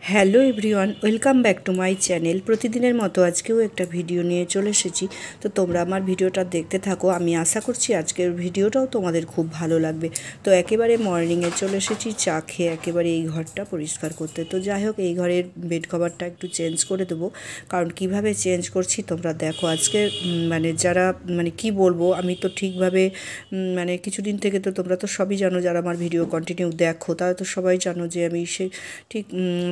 Hello everyone, welcome back to my channel. প্রতিদিনের মতো আজকেও একটা ভিডিও নিয়ে চলে এসেছি। তো তোমরা আমার ভিডিওটা দেখতে থাকো। আমি আশা করছি আজকের ভিডিওটাও তোমাদের খুব ভালো লাগবে। তো একেবারে মর্নিংয়ে চলে এসেছি চা খেয়ে একেবারে এই ঘরটা পরিষ্কার করতে। তো যাই হোক, এই ঘরের বেড কভারটা একটু চেঞ্জ করে দেবো, কারণ কিভাবে চেঞ্জ করছি তোমরা দেখো। আজকে যারা কি বলবো, আমি তো ঠিকভাবে কিছুদিন থেকে তো তোমরা তো সবই জানো, যারা আমার ভিডিও কন্টিনিউ দেখো তারা তো সবাই জানো যে আমি ঠিক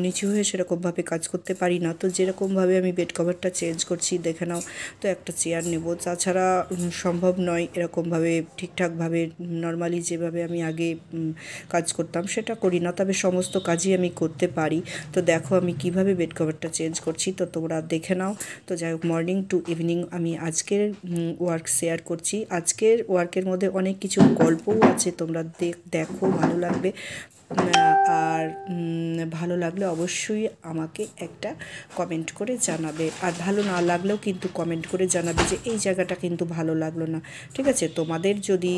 নিচু হয়ে সেরকমভাবে কাজ করতে পারি না। তো যেরকমভাবে আমি বেড কভারটা চেঞ্জ করছি দেখে নাও। তো একটা চেয়ার নেব, তাছাড়া সম্ভব নয় এরকমভাবে ঠিকঠাকভাবে নর্মালি যেভাবে আমি আগে কাজ করতাম সেটা করি না, তবে সমস্ত কাজই আমি করতে পারি। তো দেখো আমি কিভাবে বেড কভারটা চেঞ্জ করছি, তো তোমরা দেখে নাও। তো যাই হোক, মর্নিং টু ইভিনিং আমি আজকের ওয়ার্ক শেয়ার করছি। আজকের ওয়ার্কের মধ্যে অনেক কিছু গল্পও আছে, তোমরা দেখো, ভালো লাগবে। আর ভালো লাগলে অবশ্যই আমাকে একটা কমেন্ট করে জানাবে, আর ভালো না লাগলেও কিন্তু কমেন্ট করে জানাবে যে এই জায়গাটা কিন্তু ভালো লাগলো না। ঠিক আছে, তোমাদের যদি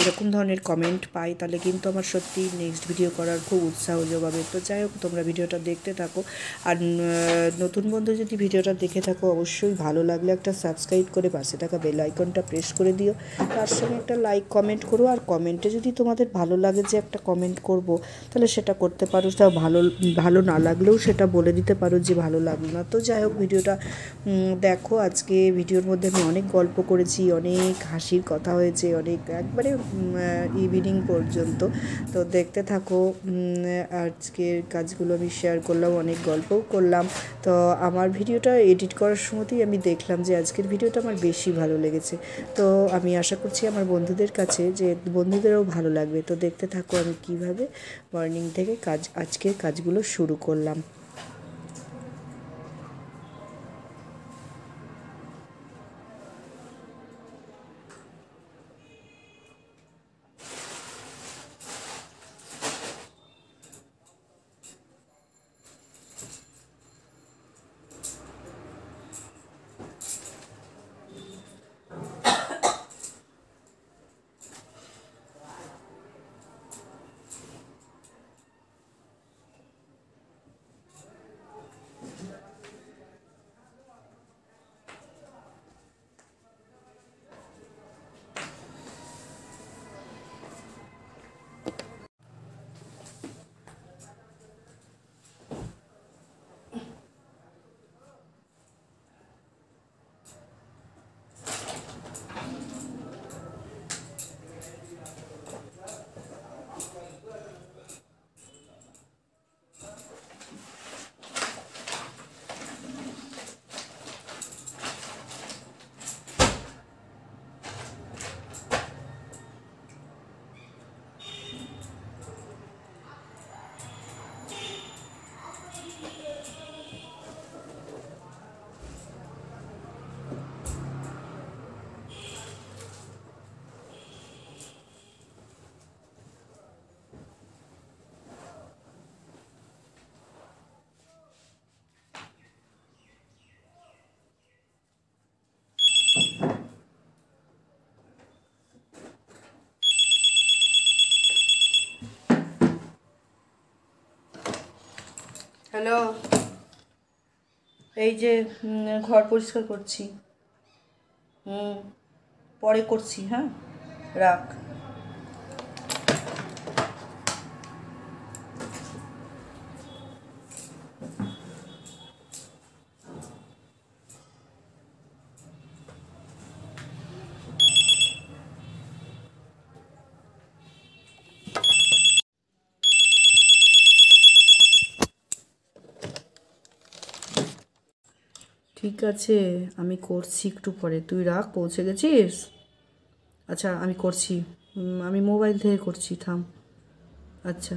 এরকম ধরনের কমেন্ট পাই তাহলে কিন্তু আমার সত্যি নেক্সট ভিডিও করার খুব উৎসাহ যোগাবে। তো যাই হোক, তোমরা ভিডিওটা দেখতে থাকো। আর নতুন বন্ধু যদি ভিডিওটা দেখে থাকো, অবশ্যই ভালো লাগলে একটা সাবস্ক্রাইব করে পাশে থাকা বেল আইকনটা প্রেস করে দিও, তার সঙ্গে একটা লাইক কমেন্ট করো। আর কমেন্টে যদি তোমাদের ভালো লাগে যে একটা কমেন্ট করব, তাহলে সেটা করতে পারো। তা ভালো না লাগলেও সেটা বলে দিতে পারো যে ভালো লাগলো না। তো যাই হোক, ভিডিওটা দেখো। আজকে ভিডিওর মধ্যে আমি অনেক গল্প করেছি, অনেক হাসির কথা হয়েছে, অনেক একবারে ইভিনিং পর্যন্ত। তো দেখতে থাকো। আজকের কাজগুলো আমি শেয়ার করলাম, অনেক গল্পও করলাম। তো আমার ভিডিওটা এডিট করার সময়তেই আমি দেখলাম যে আজকের ভিডিওটা আমার বেশি ভালো লেগেছে। তো আমি আশা করছি আমার বন্ধুদের কাছে যে বন্ধুদেরও ভালো লাগবে। তো দেখতে থাকো আমি কিভাবে মর্নিং থেকে আজকের কাজগুলো শুরু করলাম। হ্যালো, এই যে ঘর পরিষ্কার করছি। পরে করছি, হ্যাঁ, রাখ। ঠিক আছে, আমি করছি একটু পরে, তুই রাখ। পৌঁছে গেছিস? আচ্ছা, আমি করছি। আমি মোবাইল থেকে করছি, থাম। আচ্ছা।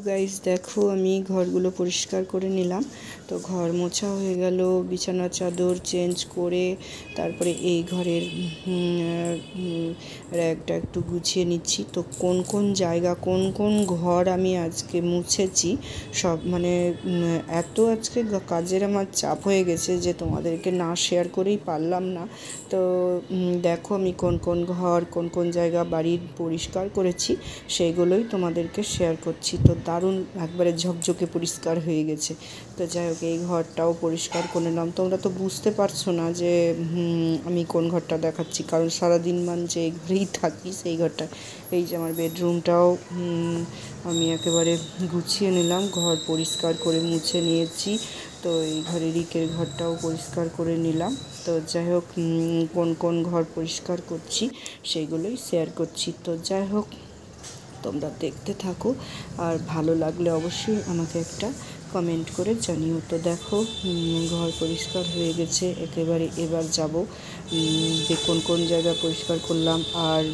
গাইস দেখো আমি ঘরগুলো পরিষ্কার করে নিলাম। তো ঘর মোছা হয়ে গেল, বিছানা চাদর চেঞ্জ করে তারপরে এই ঘরের র্যাকটা একটু গুছিয়ে নিচ্ছি। তো কোন কোন জায়গা কোন কোন ঘর আমি আজকে মুছেছি সব মানে এত আজকে কাজের আমার চাপ হয়ে গেছে যে তোমাদেরকে না শেয়ার করেই পারলাম না। তো দেখো আমি কোন কোন ঘর কোন কোন জায়গা বাড়ির পরিষ্কার করেছি সেইগুলোই তোমাদেরকে শেয়ার করছি। তো দারুণ একবারে ঝকঝকে পরিষ্কার হয়ে গেছে। তো যাই হোক এই ঘরটাও পরিষ্কার করে নিলাম। তোমরা তো বুঝতে পারছো না যে আমি কোন ঘরটা দেখাচ্ছি, কারণ সারাদিন যে এই ঘরেই থাকি সেই ঘরটা। এই যে আমার বেডরুমটাও আমি একেবারে গুছিয়ে নিলাম, ঘর পরিষ্কার করে মুছে নিয়েছি। তো এই ঘরে রিকের ঘরটাও পরিষ্কার করে নিলাম। তো যাই হোক কোন কোন ঘর পরিষ্কার করছি সেইগুলোই শেয়ার করছি। তো যাই হোক তোমরা দেখতে থাকো, আর ভালো লাগলে অবশ্যই আমাকে একটা কমেন্ট করে জানিও। তো দেখো ঘর পরিষ্কার হয়ে গেছে একেবারে। এবার যাব যে কোন কোন জায়গা পরিষ্কার করলাম। আর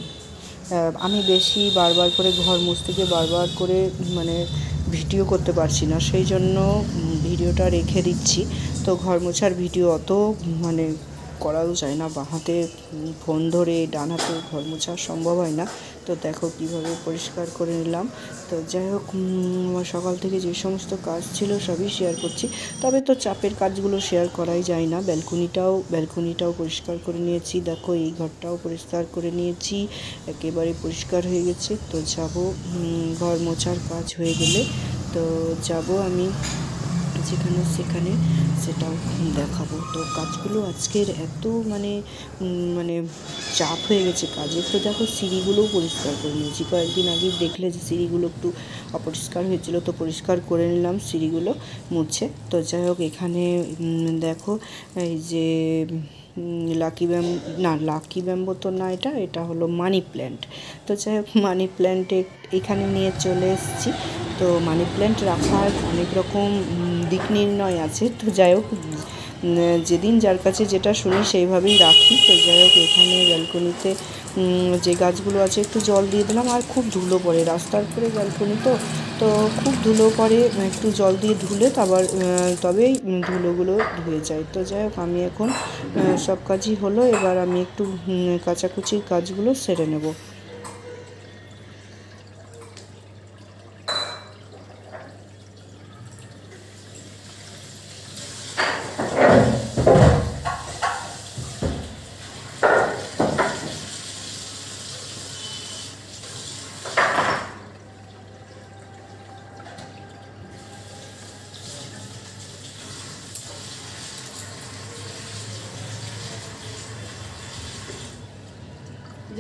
আমি বেশি বারবার করে ঘর মুছতে গিয়ে বারবার করে মানে ভিডিও করতে পারছি না, সেই জন্য ভিডিওটা রেখে দিচ্ছি। তো ঘর মোছার ভিডিও অত মানে করাও যায় না, বাঁ হাতে ফোন ধরে ডান হাতে ঘর মোছা সম্ভব হয় না। তো দেখো কীভাবে পরিষ্কার করে নিলাম। তো যাই হোক আমার সকাল থেকে যে সমস্ত কাজ ছিল সবই শেয়ার করছি। তবে তো চাপের কাজগুলো শেয়ার করাই যায় না। ব্যালকনিটাও পরিষ্কার করে নিয়েছি। দেখো এই ঘরটাও পরিষ্কার করে নিয়েছি, একেবারে পরিষ্কার হয়ে গেছে। তো যাব ঘর মোছার কাজ হয়ে গেলে তো যাব আমি যেখানে সেখানে, সেটাও দেখাবো। তো কাজগুলো আজকের এত মানে মানে চাপ হয়ে গেছে কাজের। তো দেখো সিঁড়িগুলোও পরিষ্কার করে নিয়েছি। কয়েকদিন আগেই দেখলে যে সিঁড়িগুলো একটু অপরিষ্কার হয়েছিল, তো পরিষ্কার করে নিলাম সিঁড়িগুলো মুছে। তো যাই হোক এখানে দেখো এই যে লাকি ব্যাম্বো তো না, এটা হলো মানি প্ল্যান্ট। তো যাই হোক মানি প্ল্যান্টে এখানে নিয়ে চলে এসেছি। তো মানি প্ল্যান্ট রাখার অনেক রকম দিক নির্ণয় আছে। তো যাই হোক যেদিন যার কাছে যেটা শুনি সেইভাবেই রাখি। তো যাই হোক এখানে ব্যালকনিতে যে গাছগুলো আছে একটু জল দিয়ে দিলাম। আর খুব ধুলো পড়ে রাস্তার উপরে ব্যালকনি, তো খুব ধুলো পড়ে, একটু জল দিয়ে ধুলে তবেই ধুলোগুলো ধুয়ে যায়। তো যাই হোক আমি এখন সব কাজই হলো, এবার আমি একটু কাচাকুচির কাজগুলো সেরে নেব।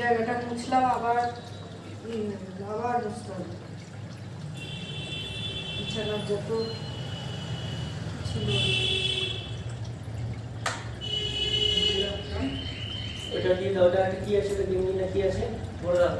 জায়গাটা মুছলাম, আবার বসতে হবে। বিছানার যত ছিল ওটা দিয়ে দাও। ওটা কি আছে, ওটা গেমিং না কি আছে বলে দাও।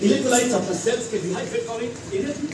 Electrolytes of the cells can dehydrate calling energy.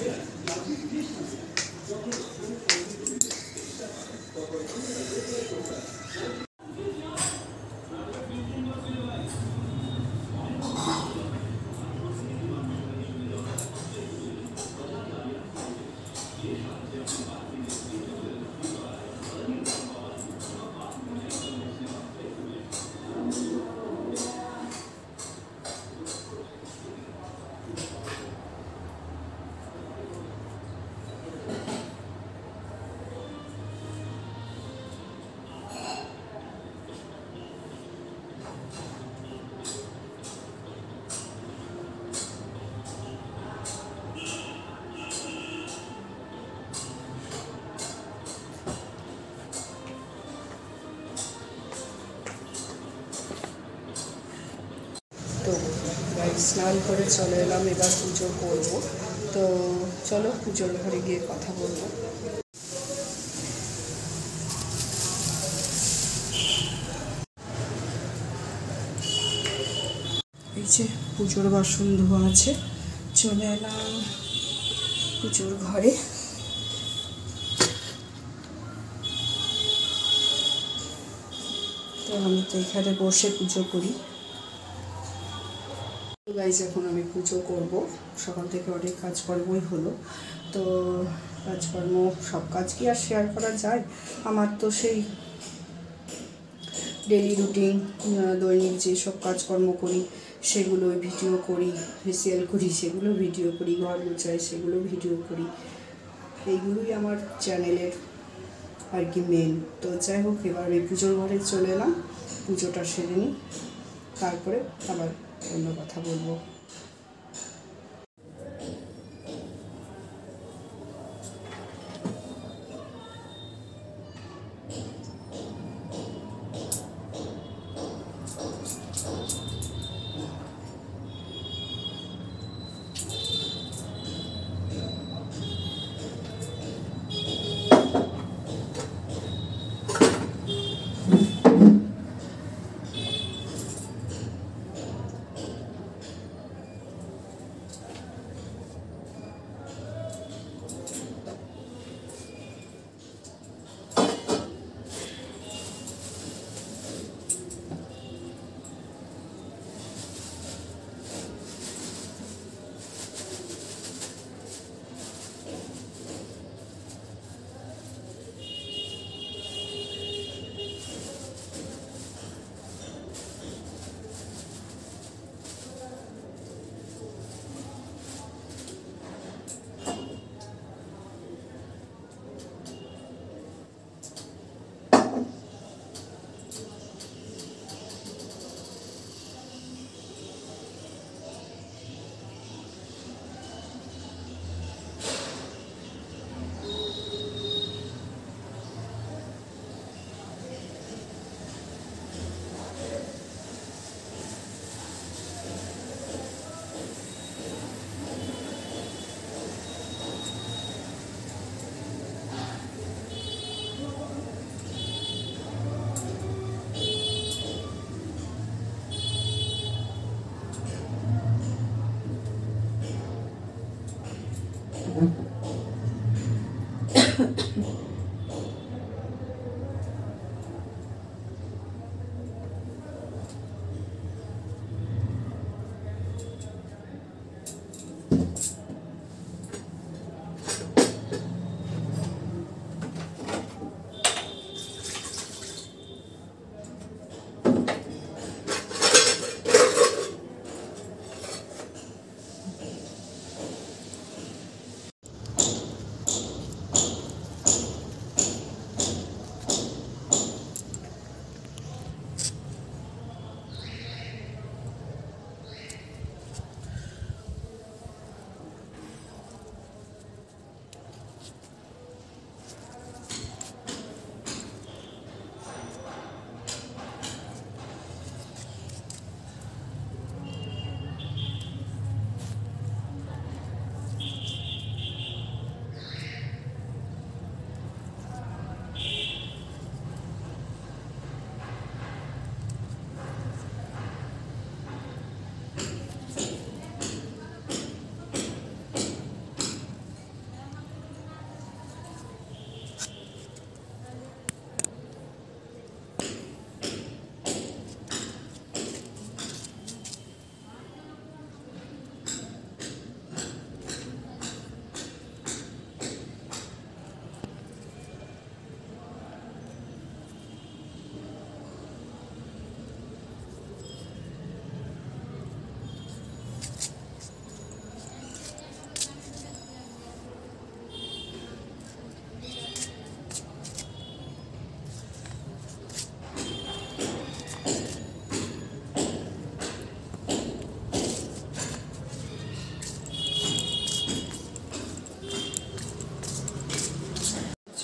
স্নান করে চলে এলাম, এবার পুজো করব। তো চলো পুজোর ঘরে গিয়ে কথা বলবো। এই যে পুজোর বাসন ধোয়া আছে, চলে এলাম পুজোর ঘরে। তো আমি তো এখানে বসে পুজো করি। গাইজ এখন আমি পুজো করব। সকাল থেকে অনেক কাজকর্মই হলো। তো কাজকর্ম সব কাজ কি আর শেয়ার করা যায়? আমার তো সেই ডেলি রুটিন, দৈনিক যেসব কাজকর্ম করি সেগুলো ভিডিও করি, ফেসিয়াল করি সেগুলো ভিডিও করি, ঘর মোছাই সেগুলো ভিডিও করি, এইগুলোই আমার চ্যানেলের আর কি মেন। তো যাই হোক, এবার এই পুজোর ঘরে চলে এলাম, পুজোটা সেরে নিই, তারপরে আবার অন্য কথা বলবো।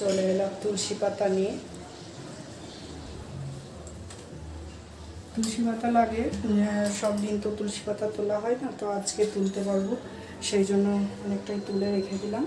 চলে এলাম তুলসী পাতা নিয়ে। তুলসী পাতা লাগে, সব দিন তো তুলসী পাতা তোলা হয় না, তো আজকে তুলতে পারবো, সেই জন্য অনেকটাই তুলে রেখে দিলাম।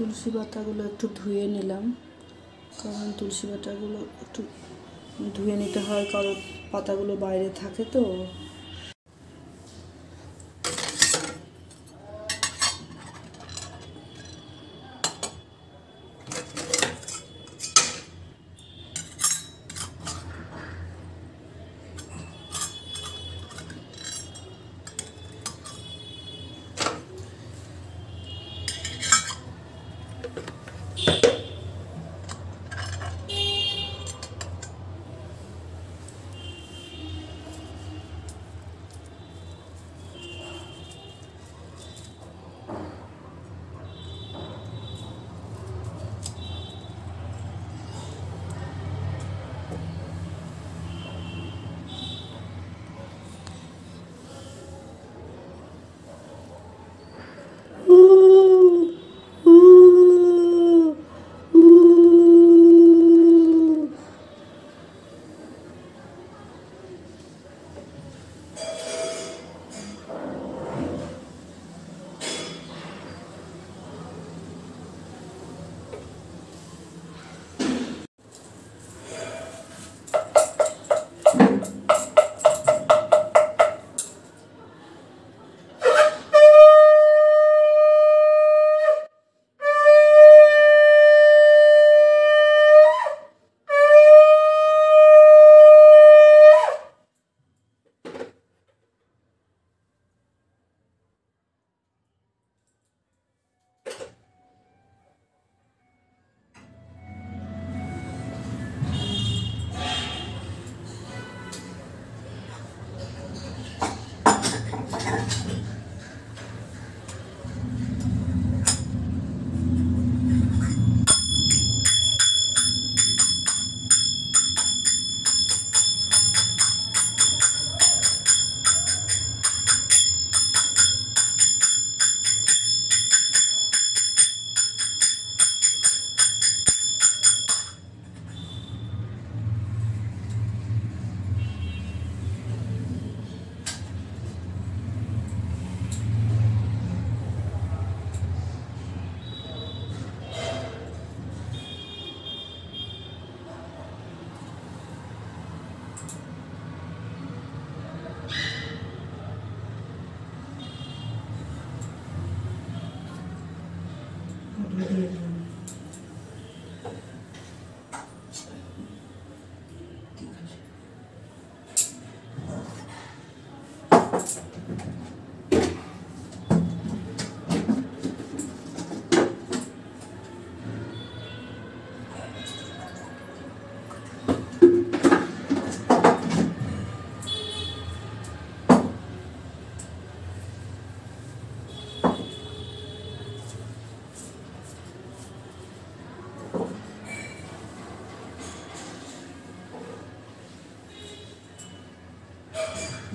তুলসী পাতাগুলো একটু ধুয়ে নিলাম, কারণ তুলসী পাতাগুলো একটু ধুয়ে নিতে হয়, কারণ পাতাগুলো বাইরে থাকে তো।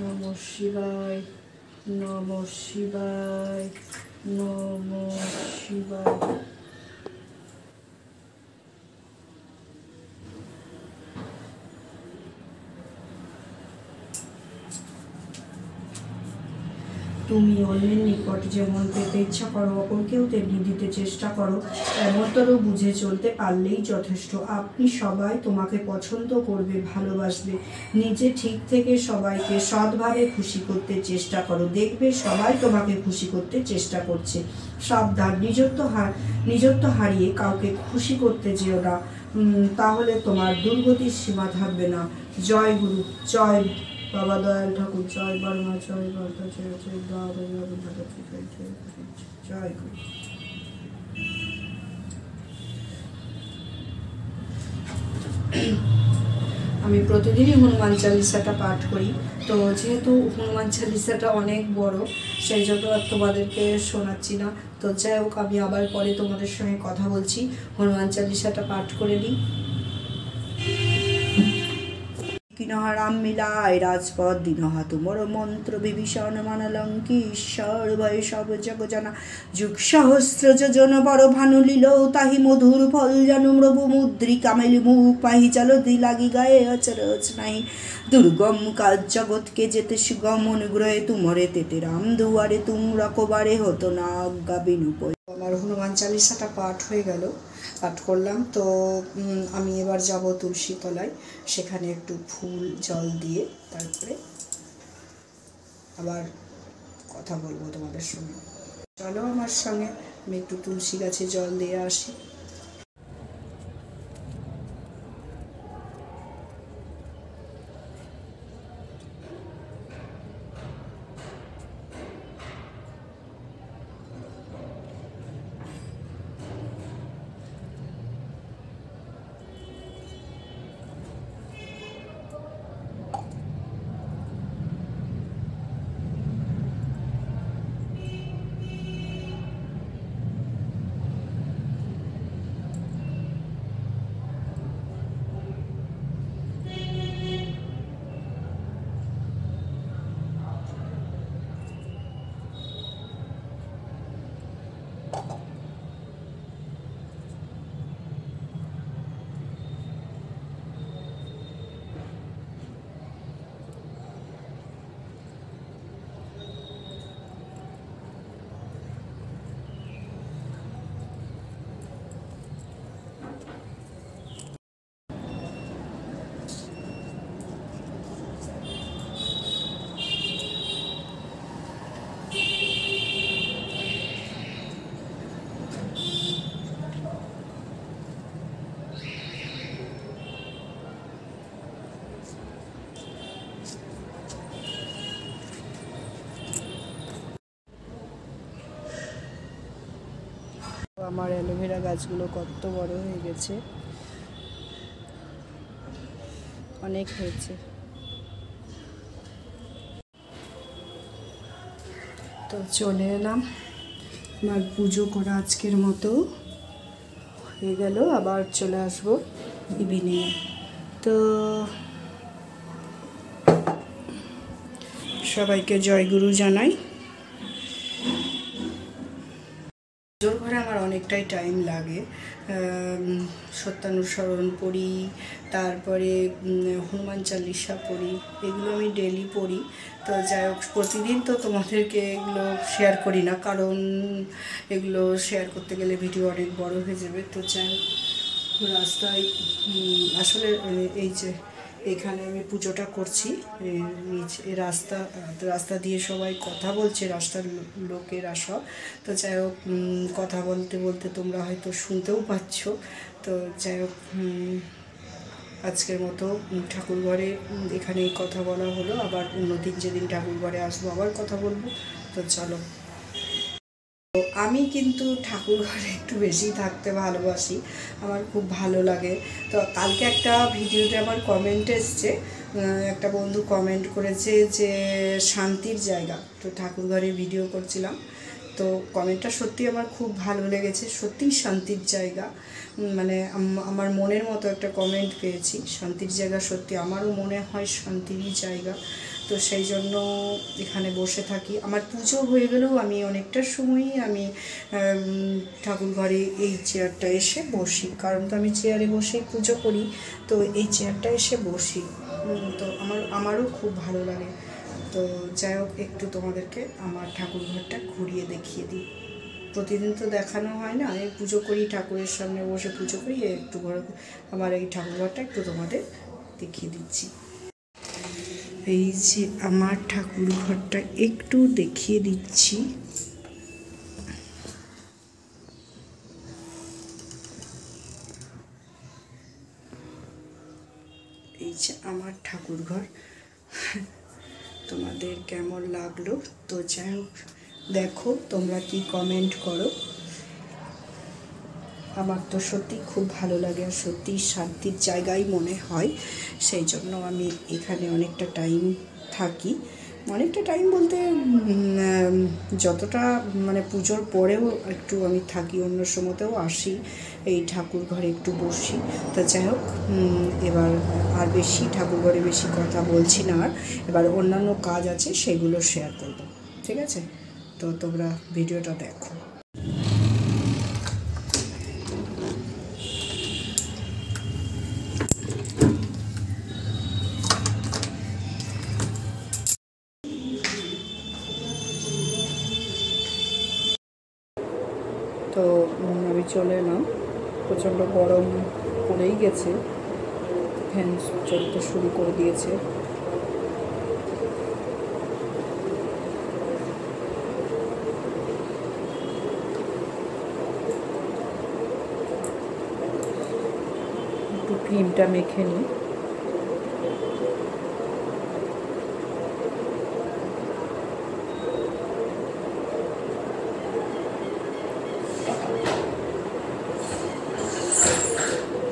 নমঃ শিবায়, নমঃ শিবায়, নমঃ শিবায়। তুমি অন্যের নিকট যেমন পেতে ইচ্ছা করো, অপরকেও তেমনি দিতে চেষ্টা করো, এমনতরও বুঝে চলতে পারলেই যথেষ্ট। আপনি সবাই তোমাকে পছন্দ করবে, ভালোবাসবে। নিজে ঠিক থেকে সবাইকে সৎভাবে খুশি করতে চেষ্টা করো, দেখবে সবাই তোমাকে খুশি করতে চেষ্টা করছে। সাবধান, নিজত্ব হারিয়ে কাউকে খুশি করতে যেও না। তাহলে তোমার দুর্গতির সীমা থাকবে না। জয় গুরু, জয় বাবা দয়াল ঠাকুর, জয় বর্মা, জয় বর্ধা, জয় জয় বাবা, জয় গুরু। আমি প্রতিদিনই হনুমান চালিসাটা পাঠ করি। তো যেহেতু হনুমান চালিসাটা অনেক বড়, সেই জন্য আর তোমাদেরকে শোনাচ্ছি না। তো যাই হোক, আমি আবার পরে তোমাদের সঙ্গে কথা বলছি। হনুমান চালিসাটা পাঠ করে নিই। কিনহা রাম মিলায় রাজপথ দিনহা তুমর মন্ত্র বিভীষণ মানলঙ্কি ঈশ্বর ভয় সব জগ জানা যুগ সহস্র যোজন বড় ভানু লীল তাহি মধুর ফল জানু মৃবু মুদ্রি কামেলি মুখ পাহি চলতি লাগি গায়ে অচরচ নাই দুর্গম কাজ জগৎকে যেতে সুগম অনুগ্রহে তুমরে তেতে রাম দুয়ারে তুম রকবারে হতো না আজ্ঞা বিনুপয়। আমার হনুমান চালিসাটা পাঠ হয়ে গেল, পাঠ করলাম। তো আমি এবার যাব তুলসী তলায়, সেখানে একটু ফুল জল দিয়ে তারপরে আবার কথা বলবো তোমাদের সঙ্গে। চলো আমার সঙ্গে, আমি একটু তুলসী গাছে জল দিয়ে আসি। আমার অ্যালোভেরা গাছগুলো কত বড় হয়ে গেছে, অনেক হয়েছে। তো চলে এলাম, আমার পুজো করা আজকের মতো হয়ে গেল, আবার চলে আসবো ইভিনিংয়ে। তো সবাইকে জয়গুরু জানাই। পুজোর ঘরে আমার অনেকটাই টাইম লাগে, সত্যানুসরণ পড়ি, তারপরে হনুমান চালিসা পড়ি, এগুলো আমি ডেলি পড়ি। তো যাই হোক, প্রতিদিন তো তোমাদেরকে এগুলো শেয়ার করি না, কারণ এগুলো শেয়ার করতে গেলে ভিডিও অনেক বড় হয়ে যাবে। তো যাই হোক, রাস্তায় আসলে এই যে এখানে আমি পুজোটা করছি, রাস্তা দিয়ে সবাই কথা বলছে, রাস্তার লোকেরা সব। তো যাই হোক, কথা বলতে বলতে তোমরা হয়তো শুনতেও পাচ্ছ। তো যাই হোক, আজকের মতো ঠাকুরঘরে এখানেই কথা বলা হলো, আবার অন্যদিন যেদিন ঠাকুরঘরে আসবো আবার কথা বলবো। তো চলো, তো আমি কিন্তু ঠাকুরঘরে একটু বেশি থাকতে ভালোবাসি, আমার খুব ভালো লাগে। তো কালকে একটা ভিডিওতে আমার কমেন্ট এসছে, একটা বন্ধু কমেন্ট করেছে যে শান্তির জায়গা। তো ঠাকুরঘরে ভিডিও করছিলাম, তো কমেন্টটা সত্যি আমার খুব ভালো লেগেছে, সত্যিই শান্তির জায়গা। মানে আমার মনের মতো একটা কমেন্ট পেয়েছি, শান্তির জায়গা। সত্যি আমারও মনে হয় শান্তিরই জায়গা। তো সেই জন্য এখানে বসে থাকি। আমার পুজো হয়ে গেলেও আমি অনেকটা সময়ই আমি ঠাকুরঘরে এই চেয়ারটা এসে বসি, কারণ তো আমি চেয়ারে বসেই পুজো করি। তো এই চেয়ারটা এসে বসি, তো আমারও খুব ভালো লাগে। তো যাই হোক, একটু তোমাদেরকে আমার ঠাকুরঘরটা ঘুরিয়ে দেখিয়ে দিই। প্রতিদিন তো দেখানো হয় না, এই পুজো করি, ঠাকুরের সামনে বসে পুজো করি, একটু আমার এই ঠাকুরঘরটা একটু তোমাদের দেখিয়ে দিচ্ছি। এই যে আমার ঠাকুরঘরটা একটু দেখিয়ে দিচ্ছি। ঠাকুর ঘর। তোমাদের কেমন লাগলো? তো যাই হোক, দেখো তোমরা কি কমেন্ট করো। আমার তো সত্যি খুব ভালো লাগে আর সত্যি শান্তির জায়গায় মনে হয়, সেই জন্য আমি এখানে অনেকটা টাইম থাকি। অনেকটা টাইম বলতে যতটা মানে পুজোর পরেও একটু আমি থাকি, অন্য সময়তেও আসি, এই ঠাকুর ঘরে একটু বসি। তা যাই হোক, এবার আর বেশি ঠাকুর ঘরে বেশি কথা বলছি না, আর এবার অন্যান্য কাজ আছে সেগুলো শেয়ার করব, ঠিক আছে? তো তোমরা ভিডিওটা দেখো। তো আমি চলে এলাম, প্রচণ্ড গরম পড়েই গেছে, ফ্যান চলতে শুরু করে দিয়েছে। একটু ক্রিমটা মেখে নিই।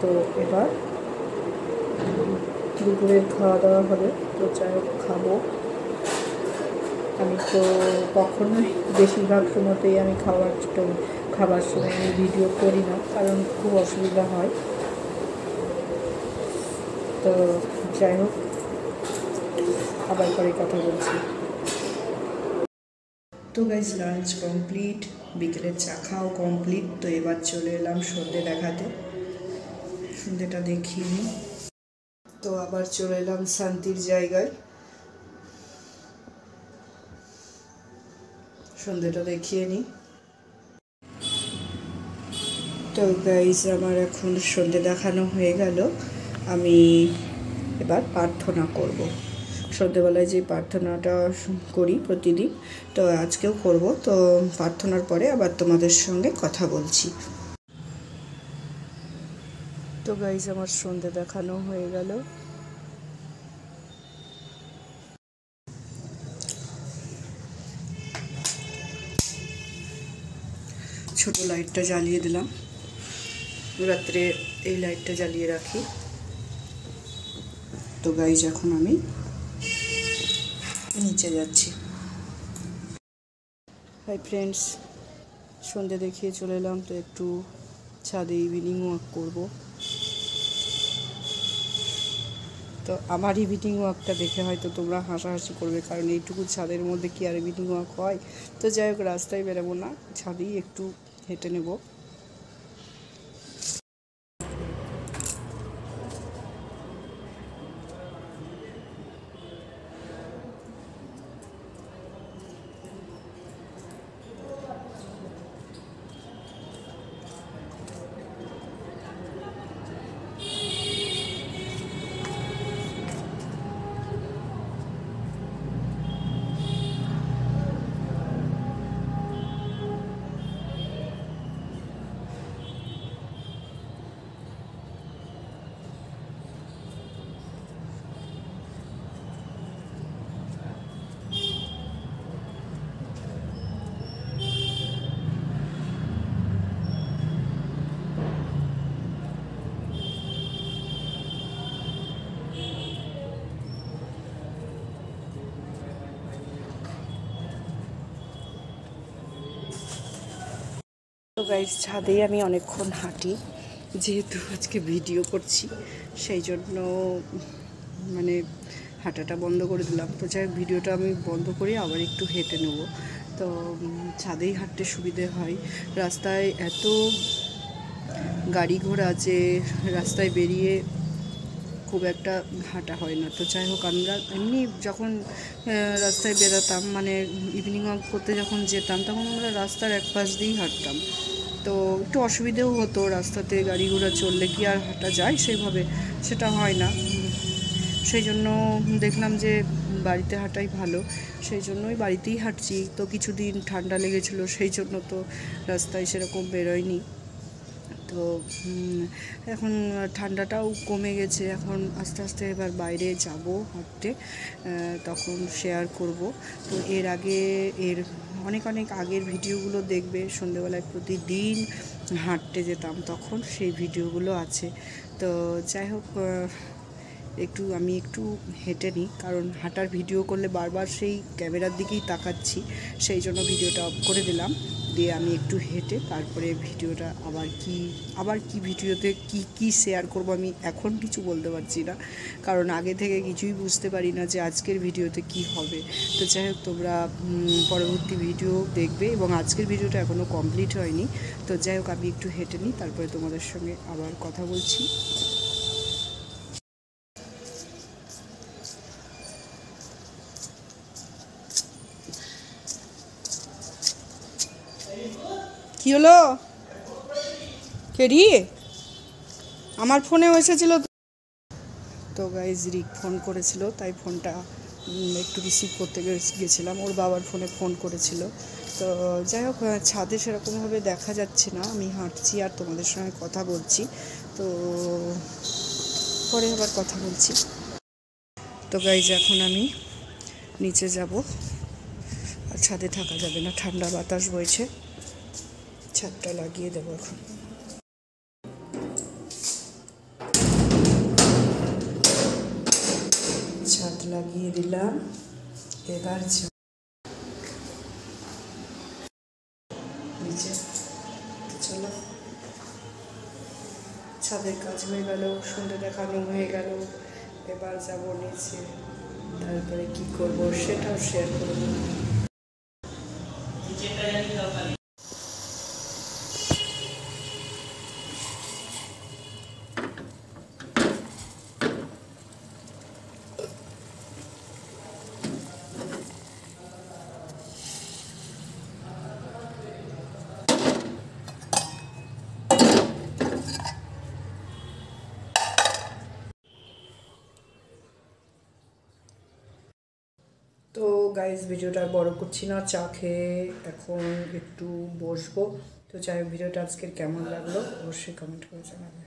তো এবার দুপুরের খাওয়া দাওয়া হবে, তো যাই হোক খাবো। আমি তো কখনোই বেশিরভাগ সময়তেই আমি খাবার সময় আমি ভিডিও করি না, কারণ খুব অসুবিধা হয়। তো যাই হোক, আবার পরে কথা বলছি। তো গাইজ, লাঞ্চ কমপ্লিট, বিকেলের চা খাওয়া কমপ্লিট। তো এবার চলে এলাম সন্ধ্যে দেখাতে, সন্ধ্যেটা দেখিয়ে নিই। তো আবার চলে এলাম শান্তির জায়গায়, সন্ধ্যেটা দেখিয়ে নিই। তো গাইজ, আমার এখন সন্ধ্যে দেখানো হয়ে গেল, আমি এবার প্রার্থনা করব। সন্ধ্যেবেলায় যে প্রার্থনাটা করি প্রতিদিন, তো আজকেও করব। তো প্রার্থনার পরে আবার তোমাদের সঙ্গে কথা বলছি। তো গাইজ, আমার সন্ধ্যে দেখানো হয়ে গেল। ছোট লাইটটা জ্বালিয়ে দিলাম, রাত্রে এই লাইটটা জ্বালিয়ে রাখি। তো গাইজ, এখন আমি নিচে যাচ্ছি। হাই ফ্রেন্ডস, সন্ধ্যে দেখিয়ে চলে এলাম। তো একটু ছাদে ইভিনিং ওয়াক করব। তো আমার ইভিনিং ওয়াকটা দেখে হয়তো তোমরা হাসাহাসি করবে, কারণ এইটুকু ছাদের মধ্যে কি আর ইভিনিং ওয়াক হয়? তো যাই হোক, রাস্তায় বেরোবো না, ছাদেই একটু হেঁটে নেব। তো গাইস, ছাদেই আমি অনেকক্ষণ হাঁটি, যেহেতু আজকে ভিডিও করছি সেই জন্য মানে হাঁটাটা বন্ধ করে দিলাম। তো যাই হোক, ভিডিওটা আমি বন্ধ করে আবার একটু হেঁটে নেব। তো ছাদেই হাঁটতে সুবিধে হয়, রাস্তায় এত গাড়ি ঘোড়া যে রাস্তায় বেরিয়ে খুব একটা হাঁটা হয় না। তো যাই হোক, আমরা এমনি যখন রাস্তায় বেরোতাম, মানে ইভিনিং ওয়াক করতে যখন যেতাম, তখন আমরা রাস্তার এক পাশ দিয়েই হাঁটতাম। তো একটু অসুবিধেও হতো, রাস্তাতে গাড়ি ঘোড়া চললে কি আর হাঁটা যায় সেভাবে, সেটা হয় না। সেই জন্য দেখলাম যে বাড়িতে হাঁটাই ভালো, সেই জন্যই বাড়িতেই হাঁটছি। তো কিছুদিন ঠান্ডা লেগেছিলো, সেই জন্য তো রাস্তায় সেরকম বেরোয়নি। তো এখন ঠান্ডাটাও কমে গেছে, এখন আস্তে আস্তে এবার বাইরে যাব হাঁটতে, তখন শেয়ার করব। তো এর আগে অনেক আগের ভিডিওগুলো দেখবে, সন্ধেবেলায় প্রতিদিন হাঁটতে যেতাম তখন, সেই ভিডিওগুলো আছে। তো যাই হোক, আমি একটু হেঁটে নিই, কারণ হাঁটার ভিডিও করলে বারবার সেই ক্যামেরার দিকেই তাকাচ্ছি, সেই জন্য ভিডিওটা অফ করে দিলাম। দিয়ে আমি একটু হেঁটে তারপরে ভিডিওটা আবার কি ভিডিওতে কি শেয়ার করব আমি এখন কিছু বলতে পারছি না, কারণ আগে থেকে কিছুই বুঝতে পারি না যে আজকের ভিডিওতে কি হবে। তো যাই হোক, তোমরা পরবর্তী ভিডিও দেখবে, এবং আজকের ভিডিওটা এখনও কমপ্লিট হয়নি। তো যাই হোক, আমি একটু হেঁটে নিই, তারপরে তোমাদের সঙ্গে আবার কথা বলছি। কি হলো? কেডি আমার ফোনেও এসেছিলো। তো গাইজ রিক ফোন করেছিল, তাই ফোনটা একটু রিসিভ করতে গেছিলাম, ওর বাবার ফোনে ফোন করেছিল। তো যাই হোক, ছাদে সেরকমভাবে দেখা যাচ্ছে না, আমি হাঁটছি আর তোমাদের সঙ্গে কথা বলছি। তো পরে আবার কথা বলছি। তো গাইজ এখন আমি নিচে যাব, আর ছাদে থাকা যাবে না, ঠান্ডা বাতাস বইছে, ছাদটা লাগিয়ে দেবো এখন। ছাদ লাগিয়ে দিলাম, এবার নিচে চলো। ছাদের কাজ হয়ে গেল, সন্ধ্যে দেখানো হয়ে গেল, এবার যাব নিচে, তারপরে কি করব সেটাও শেয়ার করব। তো গাইজ ভিডিওটা বড় করছি না, চা খেয়ে এখন একটু বসবো। তো যাই হোক, ভিডিওটা আজকের কেমন লাগলো অবশ্যই কমেন্ট করে জানাবেন।